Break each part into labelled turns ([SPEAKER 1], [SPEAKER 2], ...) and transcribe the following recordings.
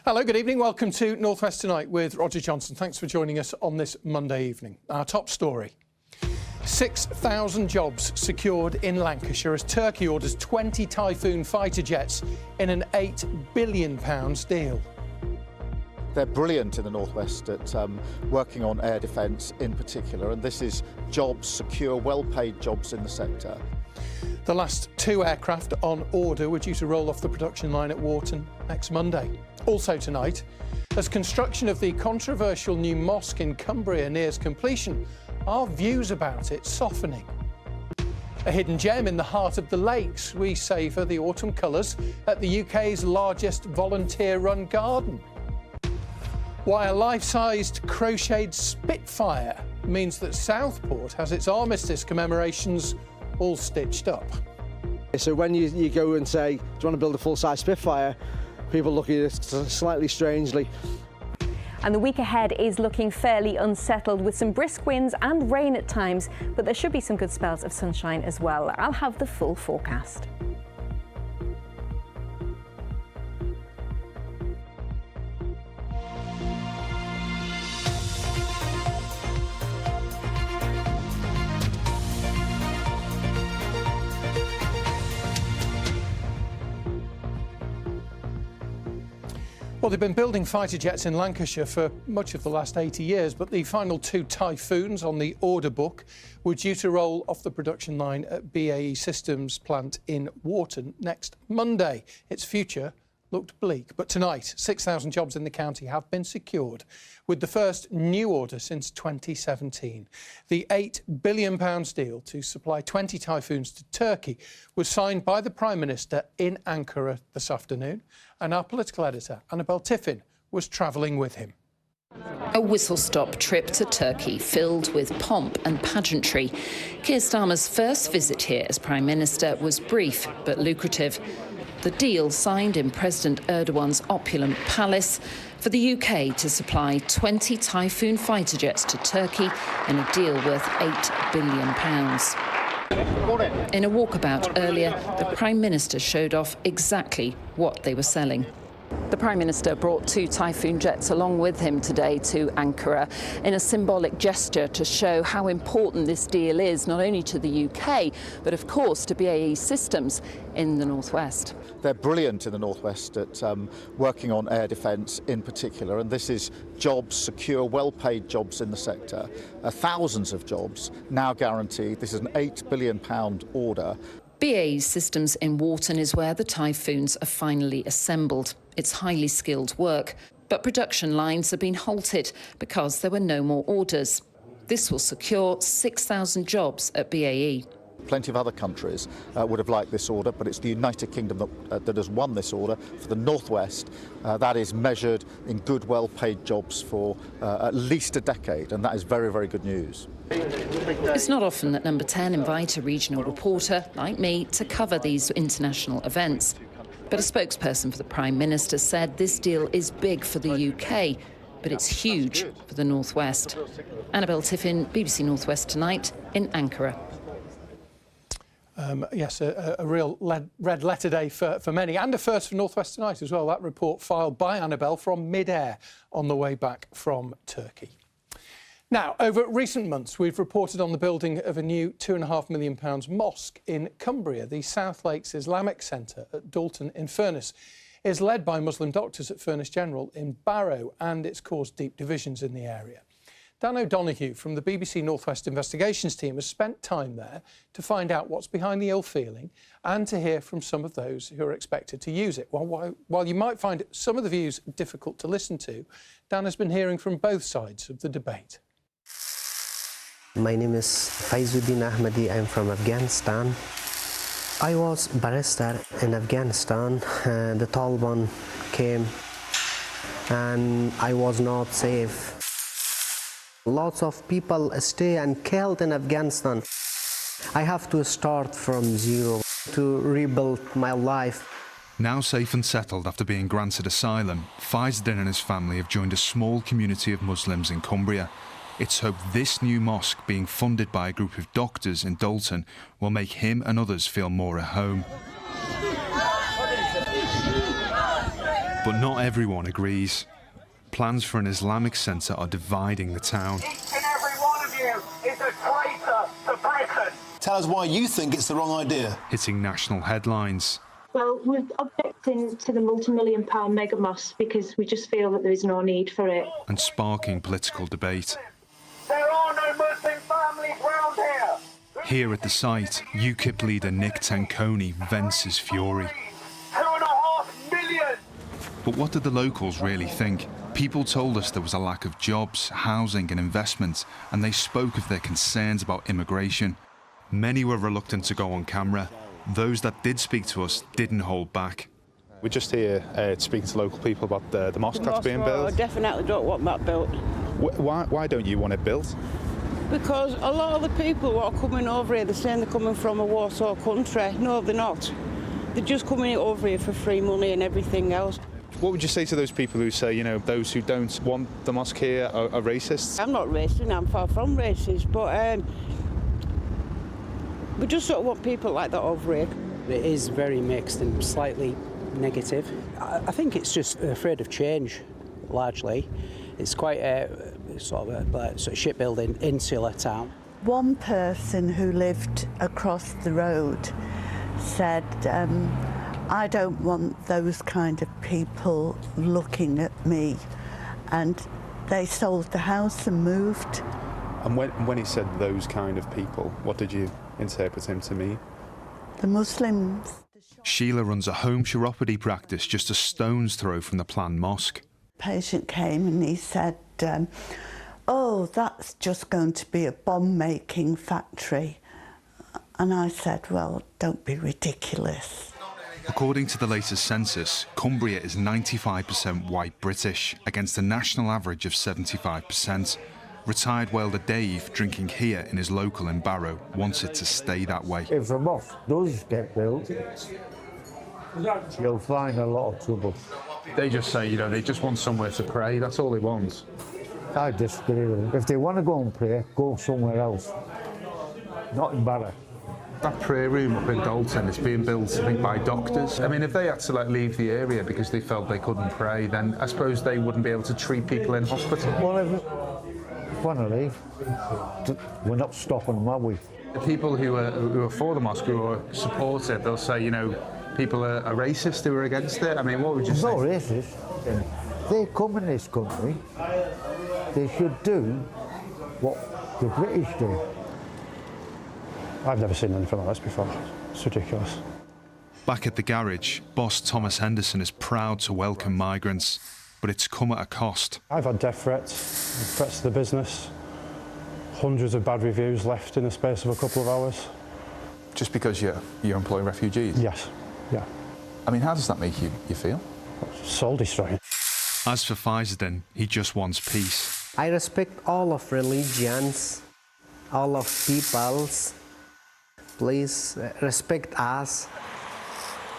[SPEAKER 1] Hello, good evening. Welcome to North West Tonight with Roger Johnson. Thanks for joining us on this Monday evening. Our top story. 6,000 jobs secured in Lancashire as Turkey orders 20 Typhoon fighter jets in an £8 billion deal.
[SPEAKER 2] They're brilliant in the North West at working on air defence in particular, and this is jobs, secure, well-paid jobs in the sector.
[SPEAKER 1] The last 2 aircraft on order were due to roll off the production line at Wharton next Monday. Also tonight, as construction of the controversial new mosque in Cumbria nears completion, are views about it softening? A hidden gem in the heart of the lakes, we savour the autumn colours at the UK's largest volunteer-run garden. Why a life-sized crocheted Spitfire means that Southport has its armistice commemorations all stitched up.
[SPEAKER 3] So when you go and say, do you want to build a full-size Spitfire, people look at it slightly strangely.
[SPEAKER 4] And the week ahead is looking fairly unsettled with some brisk winds and rain at times, but there should be some good spells of sunshine as well. I'll have the full forecast.
[SPEAKER 1] Well, they've been building fighter jets in Lancashire for much of the last 80 years, but the final 2 Typhoons on the order book were due to roll off the production line at BAE Systems plant in Wharton next Monday. Its future looked bleak, but tonight 6,000 jobs in the county have been secured with the first new order since 2017. The £8 billion deal to supply 20 Typhoons to Turkey was signed by the Prime Minister in Ankara this afternoon, and our political editor Annabel Tiffin was travelling with him.
[SPEAKER 5] A whistle-stop trip to Turkey filled with pomp and pageantry. Keir Starmer's first visit here as Prime Minister was brief but lucrative. The deal signed in President Erdogan's opulent palace for the UK to supply 20 Typhoon fighter jets to Turkey in a deal worth £8 billion. In a walkabout earlier, the Prime Minister showed off exactly what they were selling. The Prime Minister brought 2 Typhoon jets along with him today to Ankara in a symbolic gesture to show how important this deal is, not only to the UK, but of course to BAE Systems in the North West.
[SPEAKER 2] They're brilliant in the North West at working on air defence in particular, and this is jobs, secure, well-paid jobs in the sector. Thousands of jobs now guaranteed. This is an £8 billion order.
[SPEAKER 5] BAE Systems in Wharton is where the Typhoons are finally assembled. It's highly skilled work, but production lines have been halted because there were no more orders. This will secure 6,000 jobs at BAE.
[SPEAKER 2] Plenty of other countries would have liked this order, but it's the United Kingdom that has won this order for the North West. That is measured in good, well-paid jobs for at least a decade, and that is very, very good news.
[SPEAKER 5] It's not often that Number 10 invite a regional reporter, like me, to cover these international events. But a spokesperson for the Prime Minister said this deal is big for the UK, but it's huge for the North West. Annabel Tiffin, BBC North West Tonight in Ankara.
[SPEAKER 1] Yes, a real red letter day for many, and a first for North West Tonight as well. That report filed by Annabel from mid-air on the way back from Turkey. Now, over recent months, we've reported on the building of a new £2.5 million mosque in Cumbria. The South Lakes Islamic Centre at Dalton in Furness is led by Muslim doctors at Furness General in Barrow, and it's caused deep divisions in the area. Dan O'Donoghue from the BBC North West Investigations team has spent time there to find out what's behind the ill feeling and to hear from some of those who are expected to use it. While you might find some of the views difficult to listen to, Dan has been hearing from both sides of the debate.
[SPEAKER 6] My name is Faizuddin Ahmadi. I'm from Afghanistan. I was barrister in Afghanistan. The Taliban came and I was not safe. Lots of people stay and killed in Afghanistan. I have to start from zero to rebuild my life.
[SPEAKER 7] Now safe and settled after being granted asylum, Faizuddin and his family have joined a small community of Muslims in Cumbria. It's hoped this new mosque, being funded by a group of doctors in Dalton, will make him and others feel more at home. But not everyone agrees. Plans for an Islamic centre are dividing the town.
[SPEAKER 8] Each and every one of you is a traitor to Britain.
[SPEAKER 9] Tell us why you think it's the wrong idea.
[SPEAKER 7] Hitting national headlines.
[SPEAKER 10] Well, we're objecting to the multi-million-pound mega mosque because we just feel that there is no need for it.
[SPEAKER 7] And sparking political debate.
[SPEAKER 8] There are no Muslim families round here.
[SPEAKER 7] Here at the site, UKIP leader Nick Tenconi vents his fury.
[SPEAKER 8] 2.5 million.
[SPEAKER 7] But what did the locals really think? People told us there was a lack of jobs, housing and investment, and they spoke of their concerns about immigration. Many were reluctant to go on camera. Those that did speak to us didn't hold back.
[SPEAKER 11] We're just here speaking to local people about the mosque that's being built.
[SPEAKER 12] I definitely don't want that built.
[SPEAKER 11] Why don't you want it built?
[SPEAKER 12] Because a lot of the people who are coming over here, they're saying they're coming from a war-torn country. No, they're not. They're just coming over here for free money and everything else.
[SPEAKER 11] What would you say to those people who say, you know, those who don't want the mosque here are racists?
[SPEAKER 12] I'm not racist, I'm far from racist, but we just don't want people like that over here.
[SPEAKER 13] It is very mixed and slightly negative. I think it's just afraid of change, largely. It's quite a sort of shipbuilding insular town.
[SPEAKER 14] One person who lived across the road said, I don't want those kind of people looking at me. And they sold the house and moved.
[SPEAKER 11] And when he said those kind of people, what did you interpret him to mean?
[SPEAKER 14] The Muslims.
[SPEAKER 7] Sheila runs a home chiropody practice just a stone's throw from the planned mosque.
[SPEAKER 14] Patient came and he said, oh, that's just going to be a bomb-making factory. And I said, well, don't be ridiculous.
[SPEAKER 7] According to the latest census, Cumbria is 95% white British, against a national average of 75%. Retired welder Dave, drinking here in his local in Barrow, wants it to stay that way.
[SPEAKER 15] If the mosque does get built, you'll find a lot of trouble.
[SPEAKER 11] They just say, you know, they just want somewhere to pray. That's all they want.
[SPEAKER 15] I disagree with them. If they want to go and pray, go somewhere else. Not in Barrow.
[SPEAKER 11] That prayer room up in Dalton is being built, I think, by doctors. I mean, if they had to leave the area because they felt they couldn't pray, then I suppose they wouldn't be able to treat people in hospital.
[SPEAKER 15] Well, if they want to leave, we're not stopping them, are we?
[SPEAKER 11] The people who are for the mosque, who are supportive, they'll say, you know, people are racist who are against it. I mean, what would you say?
[SPEAKER 15] No racist. They come in this country, they should do what the British do.
[SPEAKER 16] I've never seen anything like this before. It's ridiculous.
[SPEAKER 7] Back at the garage, boss Thomas Henderson is proud to welcome migrants, but it's come at a cost.
[SPEAKER 16] I've had death threats, threats to the business, hundreds of bad reviews left in the space of a couple of hours.
[SPEAKER 11] Just because you're employing refugees?
[SPEAKER 16] Yes, yeah.
[SPEAKER 11] I mean, how does that make you feel?
[SPEAKER 16] Soul destroying.
[SPEAKER 7] As for Faizuddin, he just wants peace.
[SPEAKER 6] I respect all of religions, all of peoples. Please respect us.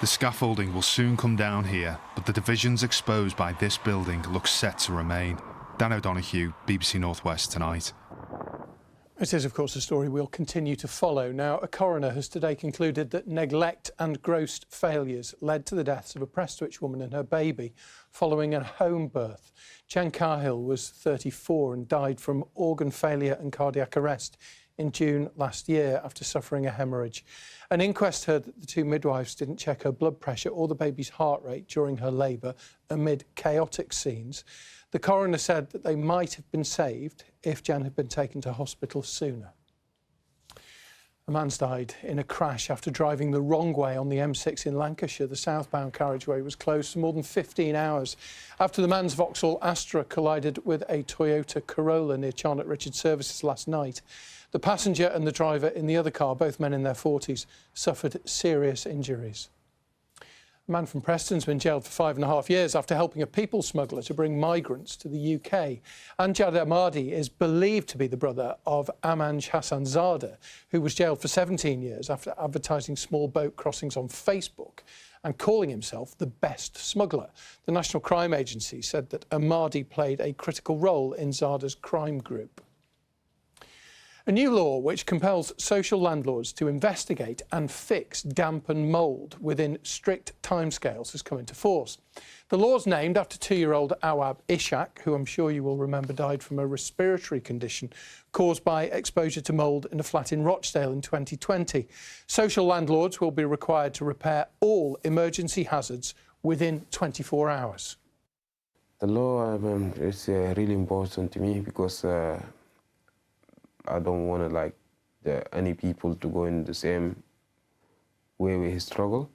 [SPEAKER 7] The scaffolding will soon come down here, but the divisions exposed by this building look set to remain. Dan O'Donoghue, BBC North West Tonight.
[SPEAKER 1] It is, of course, a story we'll continue to follow. Now, a coroner has today concluded that neglect and gross failures led to the deaths of a Prestwich woman and her baby following a home birth. Jen Cahill was 34 and died from organ failure and cardiac arrest in June last year after suffering a hemorrhage. An inquest heard that the two midwives didn't check her blood pressure or the baby's heart rate during her labour amid chaotic scenes. The coroner said that they might have been saved if Jan had been taken to hospital sooner. A man's died in a crash after driving the wrong way on the M6 in Lancashire. The southbound carriageway was closed for more than 15 hours after the man's Vauxhall Astra collided with a Toyota Corolla near Charnock Richard Services last night. The passenger and the driver in the other car, both men in their 40s, suffered serious injuries. A man from Preston's been jailed for 5.5 years after helping a people smuggler to bring migrants to the UK. Amjad Ahmadi is believed to be the brother of Amanj Hassanzadeh, who was jailed for 17 years after advertising small boat crossings on Facebook and calling himself the best smuggler. The National Crime Agency said that Ahmadi played a critical role in Zadeh's crime group. A new law which compels social landlords to investigate and fix damp and mould within strict timescales has come into force. The law's named after 2-year-old Awab Ishak, who I'm sure you will remember died from a respiratory condition caused by exposure to mould in a flat in Rochdale in 2020. Social landlords will be required to repair all emergency hazards within 24 hours.
[SPEAKER 17] The law is really important to me because I don't want any people to go in the same way we struggle.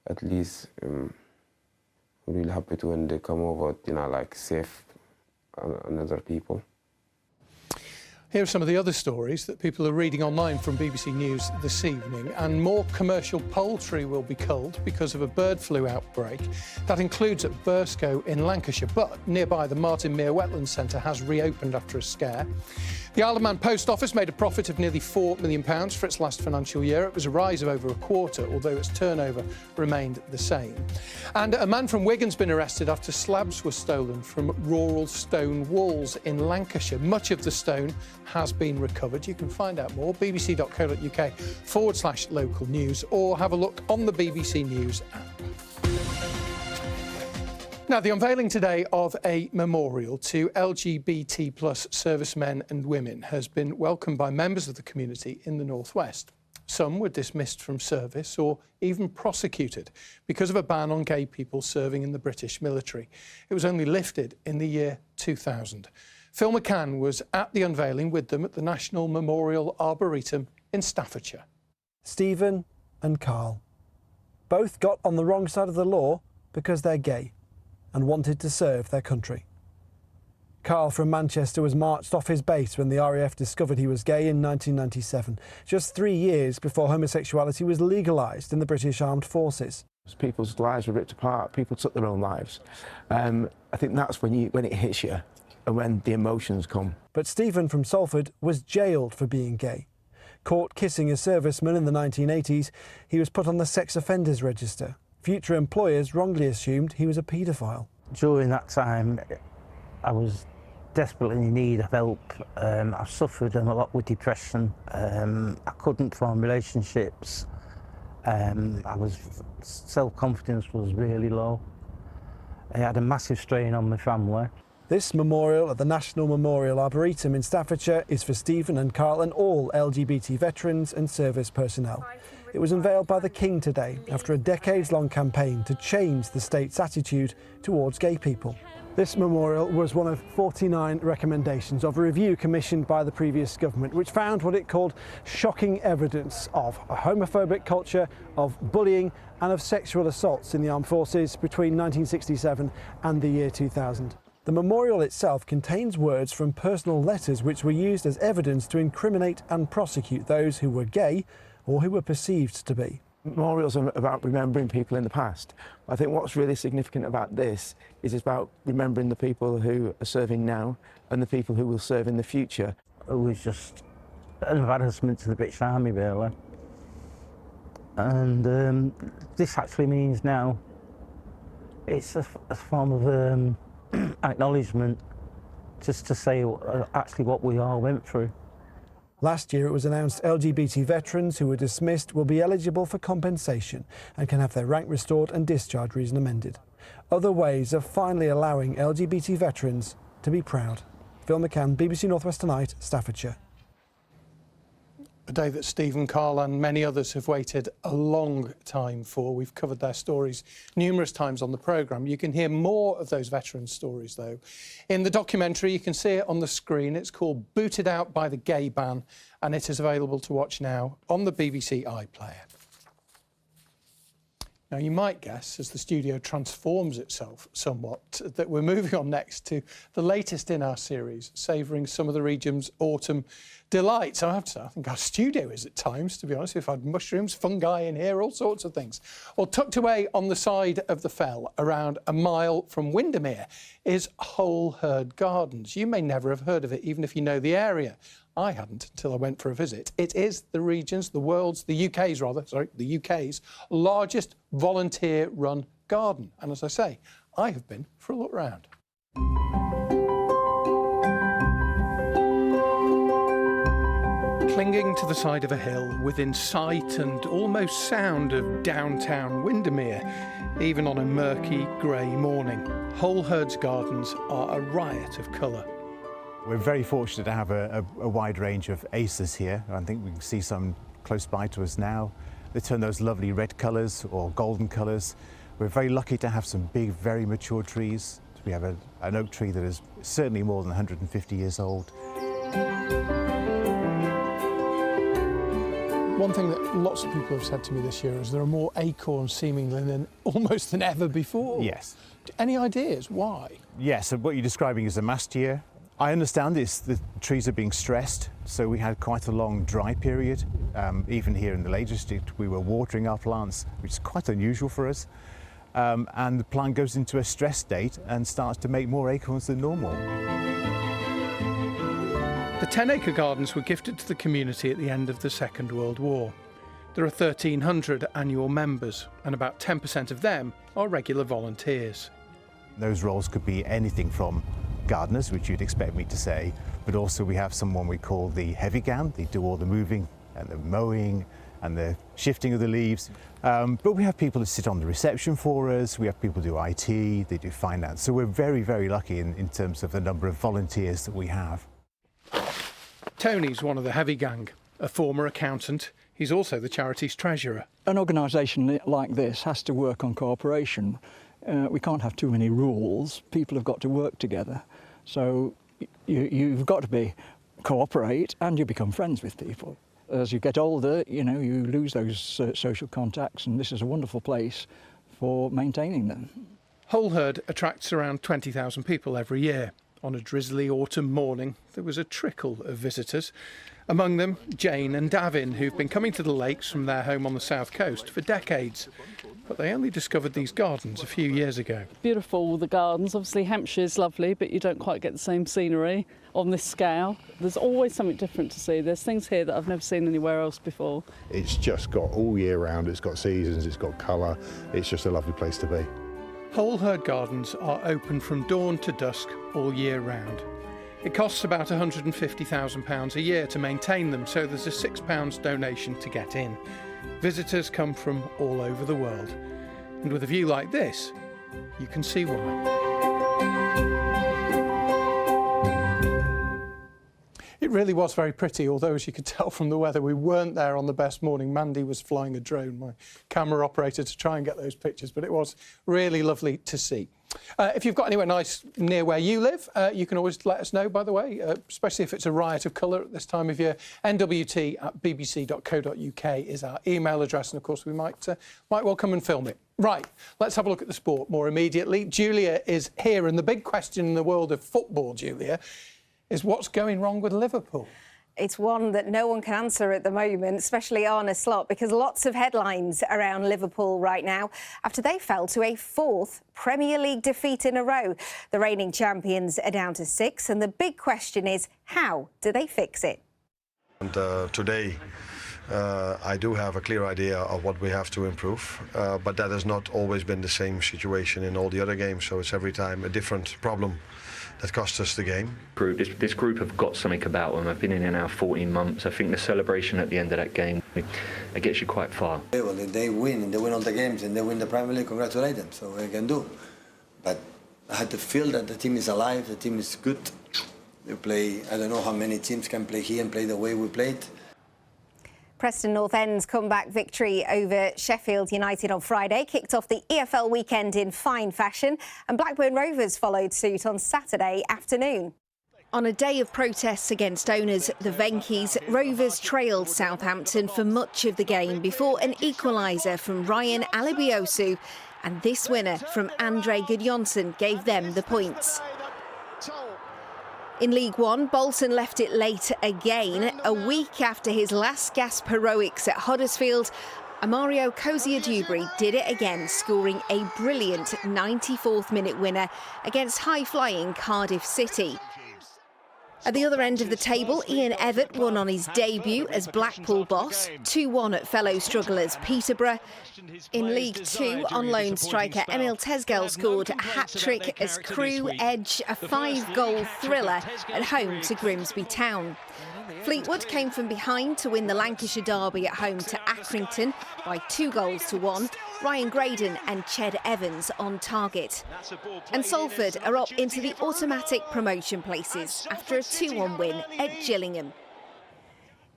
[SPEAKER 17] At least I'm really happy to when they come over, save another people.
[SPEAKER 1] Here are some of the other stories that people are reading online from BBC News this evening. And more commercial poultry will be culled because of a bird flu outbreak. That includes at Burscough in Lancashire, but nearby the Martin Mere Wetlands Centre has reopened after a scare. The Isle of Man Post Office made a profit of nearly £4 million for its last financial year. It was a rise of over a quarter, although its turnover remained the same. And a man from Wigan's been arrested after slabs were stolen from rural stone walls in Lancashire. Much of the stone has been recovered. You can find out more, bbc.co.uk/local news, or have a look on the BBC News app. Now, the unveiling today of a memorial to LGBT plus servicemen and women has been welcomed by members of the community in the North West. Some were dismissed from service or even prosecuted because of a ban on gay people serving in the British military. It was only lifted in the year 2000. Phil McCann was at the unveiling with them at the National Memorial Arboretum in Staffordshire.
[SPEAKER 18] Stephen and Carl both got on the wrong side of the law because they're gay and wanted to serve their country. Carl from Manchester was marched off his base when the RAF discovered he was gay in 1997, just 3 years before homosexuality was legalised in the British Armed Forces.
[SPEAKER 19] People's lives were ripped apart, people took their own lives. I think that's when it hits you and when the emotions come.
[SPEAKER 18] But Stephen from Salford was jailed for being gay. Caught kissing a serviceman in the 1980s, he was put on the sex offenders register. Future employers wrongly assumed he was a paedophile.
[SPEAKER 20] During that time, I was desperately in need of help. I suffered a lot with depression. I couldn't form relationships. Self-confidence was really low. I had a massive strain on my family.
[SPEAKER 18] This memorial at the National Memorial Arboretum in Staffordshire is for Stephen and Carl and all LGBT veterans and service personnel. It was unveiled by the King today after a decades-long campaign to change the state's attitude towards gay people. This memorial was one of 49 recommendations of a review commissioned by the previous government, which found what it called shocking evidence of a homophobic culture, of bullying and of sexual assaults in the armed forces between 1967 and the year 2000. The memorial itself contains words from personal letters which were used as evidence to incriminate and prosecute those who were gay or who were perceived to be.
[SPEAKER 19] Memorials are about remembering people in the past. I think what's really significant about this is it's about remembering the people who are serving now and the people who will serve in the future.
[SPEAKER 20] It was just an embarrassment to the British Army, really. And this actually means now it's a form of acknowledgement, just to say actually what we all went through.
[SPEAKER 18] Last year it was announced LGBT veterans who were dismissed will be eligible for compensation and can have their rank restored and discharge reason amended. Other ways of finally allowing LGBT veterans to be proud. Phil McCann, BBC North West Tonight, Staffordshire.
[SPEAKER 1] A day that Stephen, Carl and many others have waited a long time for. We've covered their stories numerous times on the programme. You can hear more of those veteran stories, though, in the documentary. You can see it on the screen. It's called Booted Out by the Gay Ban, and it is available to watch now on the BBC iPlayer. Now, you might guess, as the studio transforms itself somewhat, that we're moving on next to the latest in our series, savouring some of the region's autumn delights. I have to say, I think our studio is at times, to be honest. We've had mushrooms, fungi in here, all sorts of things. Well, tucked away on the side of the fell, around a mile from Windermere, is Whole Herd Gardens. You may never have heard of it, even if you know the area. I hadn't until I went for a visit. It is the region's, the UK's largest volunteer-run garden. And as I say, I have been for a look round. Clinging to the side of a hill, within sight and almost sound of downtown Windermere, even on a murky, grey morning, Holeherd's Gardens are a riot of colour.
[SPEAKER 21] We're very fortunate to have a wide range of acers here. I think we can see some close by to us now. They turn those lovely red colours or golden colours. We're very lucky to have some big, very mature trees. We have an oak tree that is certainly more than 150 years old.
[SPEAKER 1] One thing that lots of people have said to me this year is there are more acorns seemingly than almost than ever before.
[SPEAKER 21] Yes.
[SPEAKER 1] Any ideas why?
[SPEAKER 21] Yes, so what you're describing is a mast year. I understand this, the trees are being stressed, so we had quite a long dry period. Even here in the Lake District, we were watering our plants, which is quite unusual for us. And the plant goes into a stress state and starts to make more acorns than normal.
[SPEAKER 1] The 10-acre gardens were gifted to the community at the end of the Second World War. There are 1,300 annual members, and about 10% of them are regular volunteers.
[SPEAKER 21] Those roles could be anything from gardeners, which you'd expect me to say, but also we have someone we call the heavy gan. They do all the moving and the mowing and the shifting of the leaves. But we have people who sit on the reception for us, we have people who do IT, they do finance. So we're very, very lucky in terms of the number of volunteers that we have.
[SPEAKER 1] Tony's one of the heavy gang, a former accountant. He's also the charity's treasurer.
[SPEAKER 22] An organisation like this has to work on cooperation. We can't have too many rules. People have got to work together. So you've got to cooperate and you become friends with people. As you get older, you know, you lose those social contacts, and this is a wonderful place for maintaining them.
[SPEAKER 1] Holeherd attracts around 20,000 people every year. On a drizzly autumn morning, there was a trickle of visitors. Among them, Jane and Davin, who've been coming to the lakes from their home on the south coast for decades. But they only discovered these gardens a few years ago.
[SPEAKER 23] Beautiful, the gardens. Obviously, Hampshire's lovely, but you don't quite get the same scenery on this scale. There's always something different to see. There's things here that I've never seen anywhere else before.
[SPEAKER 24] It's just got all year round, it's got seasons, it's got colour. It's just a lovely place to be.
[SPEAKER 1] Holeherd Gardens are open from dawn to dusk all year round. It costs about £150,000 a year to maintain them, so there's a £6 donation to get in. Visitors come from all over the world. And with a view like this, you can see why. It really was very pretty, although as you could tell from the weather, we weren't there on the best morning. Mandy was flying a drone, my camera operator, to try and get those pictures, but it was really lovely to see. If you've got anywhere nice near where you live, you can always let us know, by the way, especially if it's a riot of colour at this time of year. nwt@bbc.co.uk is our email address, and of course we might well come and film it. Right, let's have a look at the sport more immediately. Julia is here, and the big question in the world of football, Julia, is what's going wrong with Liverpool?
[SPEAKER 25] It's one that no one can answer at the moment, especially Arne Slot, because lots of headlines around Liverpool right now after they fell to a fourth Premier League defeat in a row. The reigning champions are down to 6, and the big question is, how do they fix it?
[SPEAKER 26] And today, I do have a clear idea of what we have to improve, but that has not always been the same situation in all the other games, so it's every time a different problem that cost us the game.
[SPEAKER 27] This group have got something about them. I've been in here now 14 months. I think the celebration at the end of that game, it gets you quite far.
[SPEAKER 28] Well, if they win all the games and they win the Premier League, congratulate them, so they can do. But I had to feel that the team is alive, the team is good. They play, I don't know how many teams can play here and play the way we played.
[SPEAKER 25] Preston North End's comeback victory over Sheffield United on Friday kicked off the EFL weekend in fine fashion, and Blackburn Rovers followed suit on Saturday afternoon. On a day of protests against owners, the Venkies, Rovers trailed Southampton for much of the game before an equaliser from Ryan Alibiosu, and this winner from Andre Gudjonsson gave them the points. In League One, Bolton left it late again. A week after his last gasp heroics at Huddersfield, Amario Cozier-Dewberry did it again, scoring a brilliant 94th minute winner against high-flying Cardiff City.
[SPEAKER 2] At the other end of the table, Ian Evatt won on his debut as Blackpool boss, 2-1 at fellow strugglers Peterborough. In League Two, on loan striker Emil Tesgel scored a hat-trick as Crewe edge a 5-goal thriller at home to Grimsby Town. Fleetwood came from behind to win the Lancashire derby at home to Accrington by 2-1. Ryan Graydon and Ched Evans on target. And Salford are up into the automatic promotion places after a 2-1 win at Gillingham.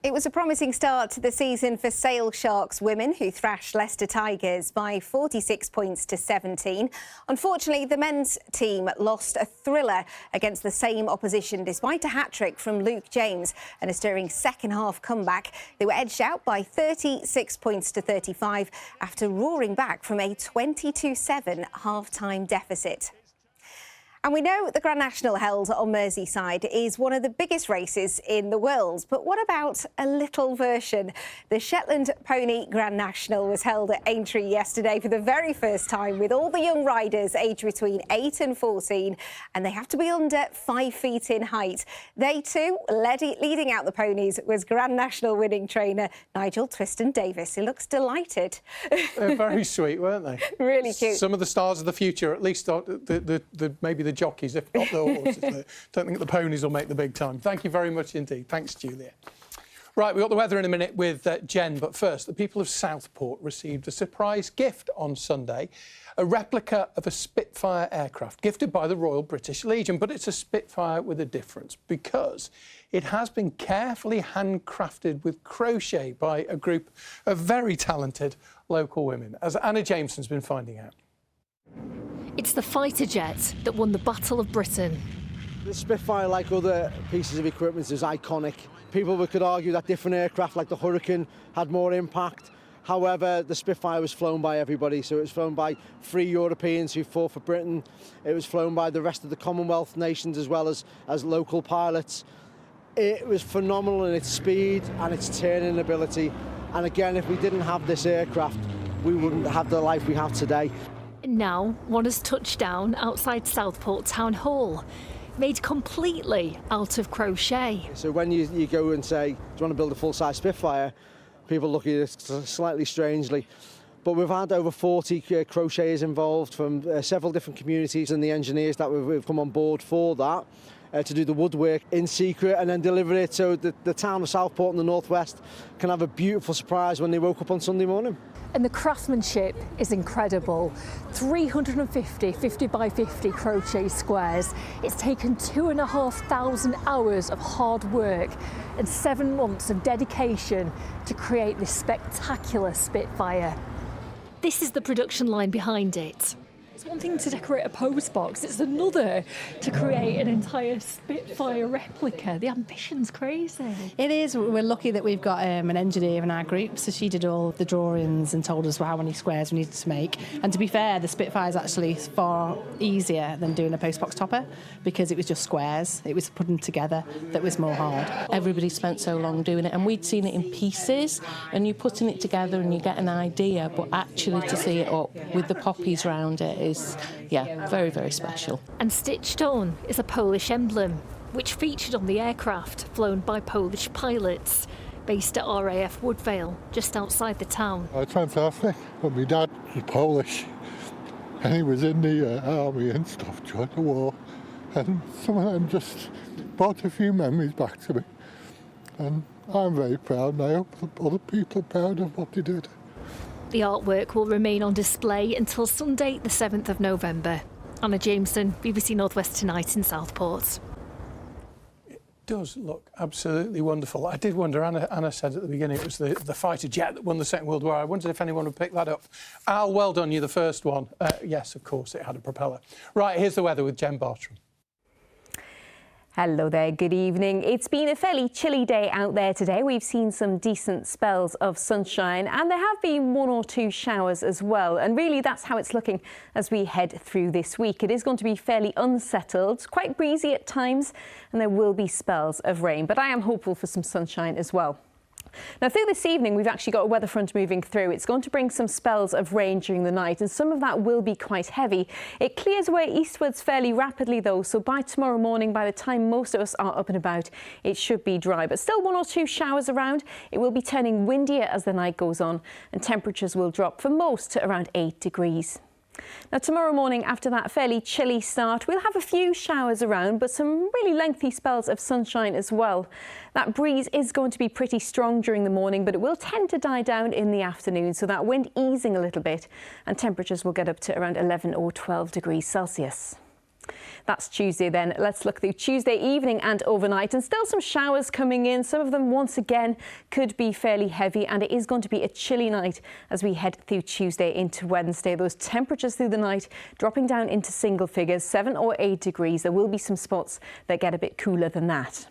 [SPEAKER 25] It was a promising start to the season for Sale Sharks women, who thrashed Leicester Tigers by 46 points to 17. Unfortunately, the men's team lost a thriller against the same opposition despite a hat-trick from Luke James and a stirring second-half comeback. They were edged out by 36 points to 35 after roaring back from a 22-7 half-time deficit. And we know the Grand National held on Merseyside is one of the biggest races in the world. But what about a little version? The Shetland Pony Grand National was held at Aintree yesterday for the very first time, with all the young riders aged between 8 and 14, and they have to be under 5 feet in height. They too, leading out the ponies, was Grand National winning trainer Nigel Twiston-Davis. He looks delighted.
[SPEAKER 1] They're very sweet, weren't they?
[SPEAKER 25] Really cute.
[SPEAKER 1] Some of the stars of the future, at least maybe the jockeys, if not the horses. Don't think the ponies will make the big time. Thank you very much indeed. Thanks, Julia. Right, we've got the weather in a minute with Jen, but first, the people of Southport received a surprise gift on Sunday, a replica of a Spitfire aircraft gifted by the Royal British Legion, but it's a Spitfire with a difference because it has been carefully handcrafted with crochet by a group of very talented local women, as Anna Jameson's been finding out.
[SPEAKER 3] It's the fighter jet that won the Battle of Britain.
[SPEAKER 4] The Spitfire, like other pieces of equipment, is iconic. People could argue that different aircraft, like the Hurricane, had more impact. However, the Spitfire was flown by everybody, so it was flown by 3 Europeans who fought for Britain. It was flown by the rest of the Commonwealth nations as well as local pilots. It was phenomenal in its speed and its turning ability. And again, if we didn't have this aircraft, we wouldn't have the life we have today.
[SPEAKER 3] Now, one has touched down outside Southport Town Hall, made completely out of crochet.
[SPEAKER 4] So when you go and say, do you want to build a full-size Spitfire, people look at it slightly strangely. But we've had over 40 crocheters involved from several different communities, and the engineers that we've come on board for that to do the woodwork in secret and then deliver it so that the town of Southport in the northwest can have a beautiful surprise when they woke up on Sunday morning.
[SPEAKER 3] And the craftsmanship is incredible. 350 50 by 50 crochet squares. It's taken 2,500 hours of hard work and 7 months of dedication to create this spectacular Spitfire. This is the production line behind it. It's one thing to decorate a post box, it's another to create an entire Spitfire replica. The ambition's crazy.
[SPEAKER 5] It is. We're lucky that we've got an engineer in our group, so she did all the drawings and told us how many squares we needed to make. And to be fair, the Spitfire is actually far easier than doing a post box topper because it was just squares. It was putting together that was more hard.
[SPEAKER 8] Everybody spent so long doing it, and we'd seen it in pieces, and you're putting it together and you get an idea, but actually to see it up with the poppies around it is, yeah, very, very special.
[SPEAKER 3] And stitched on is a Polish emblem, which featured on the aircraft flown by Polish pilots, based at RAF Woodvale, just outside the town.
[SPEAKER 24] It's fantastic. But my dad was Polish, and he was in the army and stuff during the war, and some of them just brought a few memories back to me. And I'm very proud, and I hope other people are proud of what they did.
[SPEAKER 3] The artwork will remain on display until Sunday, the 7th of November. Anna Jameson, BBC North West Tonight in Southport.
[SPEAKER 1] It does look absolutely wonderful. I did wonder, Anna said at the beginning it was the fighter jet that won the Second World War. I wondered if anyone would pick that up. Al, well done, you're the first one. Yes, of course, it had a propeller. Right, here's the weather with Jen Bartram.
[SPEAKER 9] Hello there, good evening. It's been a fairly chilly day out there today. We've seen some decent spells of sunshine and there have been 1 or 2 showers as well. And really that's how it's looking as we head through this week. It is going to be fairly unsettled, quite breezy at times, and there will be spells of rain. But I am hopeful for some sunshine as well. Now, through this evening, we've actually got a weather front moving through. It's going to bring some spells of rain during the night, and some of that will be quite heavy. It clears away eastwards fairly rapidly, though, so by tomorrow morning, by the time most of us are up and about, it should be dry. But still 1 or 2 showers around. It will be turning windier as the night goes on, and temperatures will drop for most to around 8 degrees. Now, tomorrow morning, after that fairly chilly start, we'll have a few showers around, but some really lengthy spells of sunshine as well. That breeze is going to be pretty strong during the morning, but it will tend to die down in the afternoon, so that wind easing a little bit, and temperatures will get up to around 11 or 12 degrees Celsius. That's Tuesday then. Let's look through Tuesday evening and overnight, and still some showers coming in. Some of them once again could be fairly heavy, and it is going to be a chilly night as we head through Tuesday into Wednesday. Those temperatures through the night dropping down into single figures, 7 or 8 degrees. There will be some spots that get a bit cooler than that.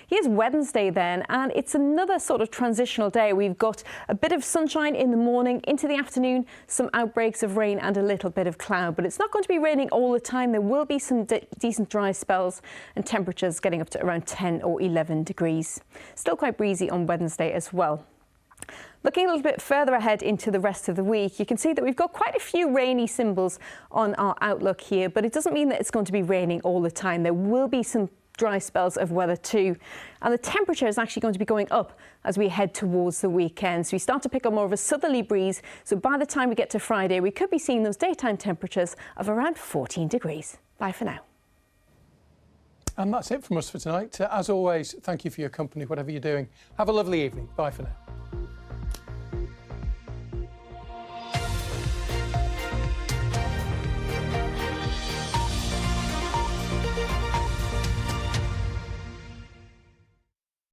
[SPEAKER 9] Here's Wednesday then, and it's another sort of transitional day. We've got a bit of sunshine in the morning, into the afternoon, some outbreaks of rain and a little bit of cloud. But it's not going to be raining all the time. There will be some decent dry spells, and temperatures getting up to around 10 or 11 degrees. Still quite breezy on Wednesday as well. Looking a little bit further ahead into the rest of the week, you can see that we've got quite a few rainy symbols on our outlook here, but it doesn't mean that it's going to be raining all the time. There will be some dry spells of weather too, and the temperature is actually going to be going up as we head towards the weekend. So we start to pick up more of a southerly breeze, so by the time we get to Friday, we could be seeing those daytime temperatures of around 14 degrees. Bye for now.
[SPEAKER 1] And that's it from us for tonight. As always, thank you for your company, whatever you're doing. Have a lovely evening. Bye for now.